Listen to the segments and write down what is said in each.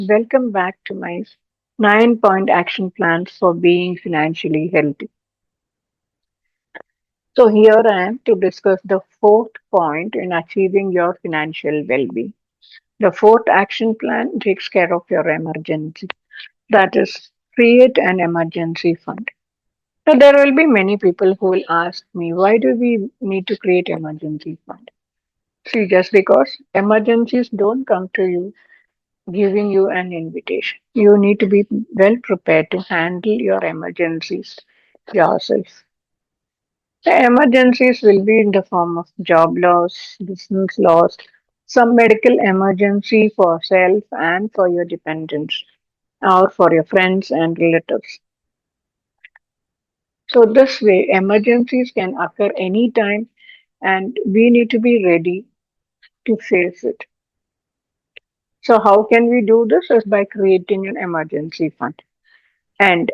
Welcome back to my 9-point action plan for being financially healthy. So, here I am to discuss the fourth point in achieving your financial well being. The fourth action plan takes care of your emergency, that is, create an emergency fund. Now, there will be many people who will ask me, why do we need to create emergency fund? See, just because emergencies don't come to you giving you an invitation. You need to be well prepared to handle your emergencies yourself. The emergencies will be in the form of job loss, business loss, some medical emergency for self and for your dependents or for your friends and relatives. So, this way, emergencies can occur anytime and we need to be ready to face it. So, how can we do this? Is by creating an emergency fund. And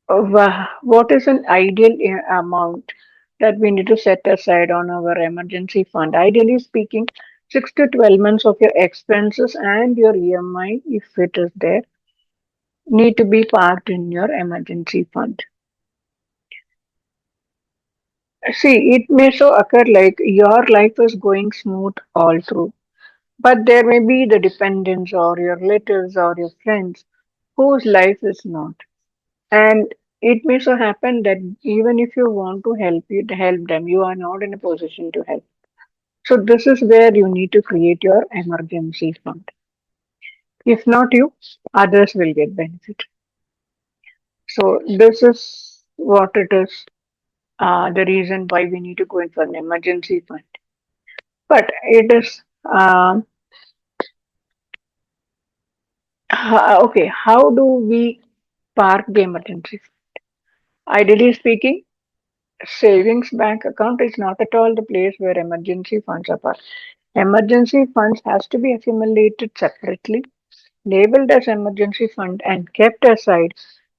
what is an ideal amount that we need to set aside on our emergency fund? Ideally speaking, 6 to 12 months of your expenses and your EMI, if it is there, need to be parked in your emergency fund. See, it may so occur like your life is going smooth all through, but there may be the dependents or your relatives or your friends whose life is not. And it may so happen that even if you want to help them, you are not in a position to help. So this is where you need to create your emergency fund. If not you, others will get benefit. So this is what it is. The reason why we need to go in for an emergency fund. But it is okay. How do we park the emergency fund? Ideally speaking, savings bank account is not at all the place where emergency funds are parked. Emergency funds has to be accumulated separately, labeled as emergency fund and kept aside,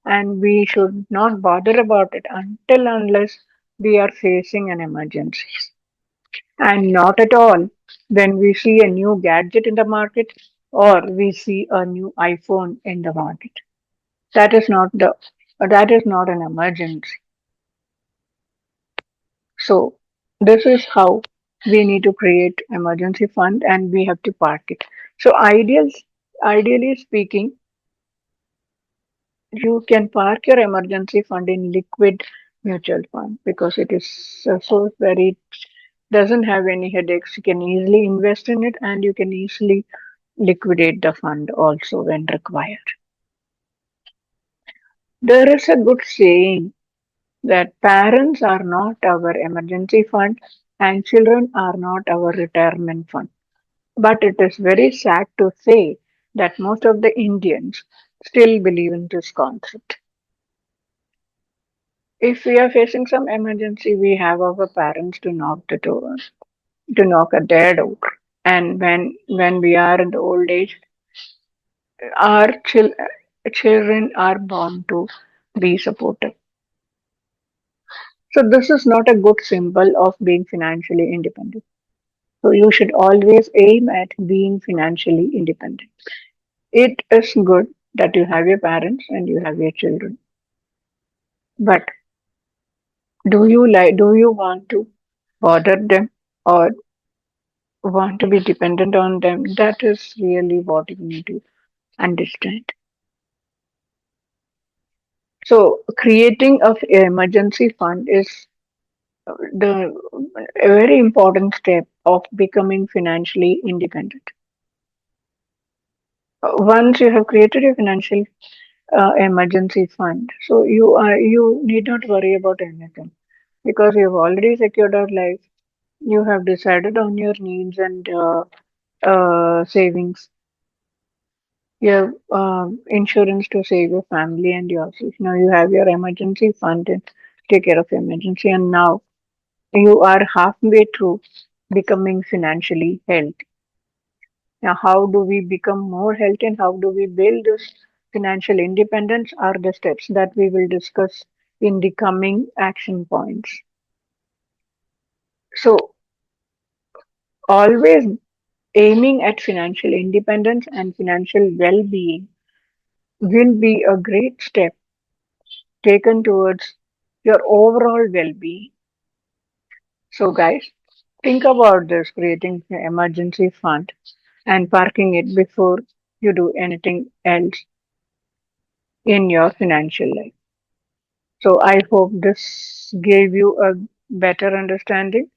and we should not bother about it until unless we are facing an emergency. And not at all when we see a new gadget in the market or we see a new iPhone in the market. That is not the that is not an emergency. So this is how we need to create emergency fund and we have to park it. So ideally speaking, you can park your emergency fund in liquid mutual fund because it is so very doesn't have any headaches. You can easily invest in it and you can easily liquidate the fund also when required. There is a good saying that parents are not our emergency fund and children are not our retirement fund. But it is very sad to say that most of the Indians still believe in this concept. If we are facing some emergency, we have our parents to knock the door, to knock at their door. And when we are in the old age, our children are born to be supportive. So this is not a good symbol of being financially independent. So you should always aim at being financially independent. It is good that you have your parents and you have your children. But do you want to bother them or want to be dependent on them? That is really what you need to understand. So creating of emergency fund is the a very important step of becoming financially independent. Once you have created a financial emergency fund, so you need not worry about anything because you have already secured your life. You have decided on your needs and savings. You have insurance to save your family and yourself. Now you have your emergency fund and take care of your emergency. And now you are halfway through becoming financially healthy. Now, how do we become more healthy and how do we build this financial independence are the steps that we will discuss in the coming action points. So, always Aiming at financial independence and financial well being will be a great step taken towards your overall well being. So, guys, think about this creating an emergency fund and parking it before you do anything else in your financial life. So, I hope this gave you a better understanding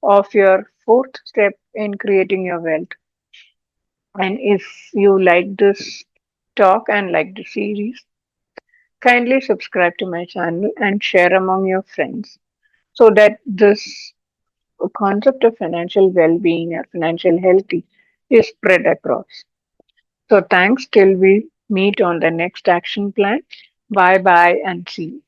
of your fourth step in creating your wealth. And if you like this talk and like the series, kindly subscribe to my channel and share among your friends so that this concept of financial well-being or financial healthy is spread across. So thanks till we meet on the next action plan. Bye bye and see you.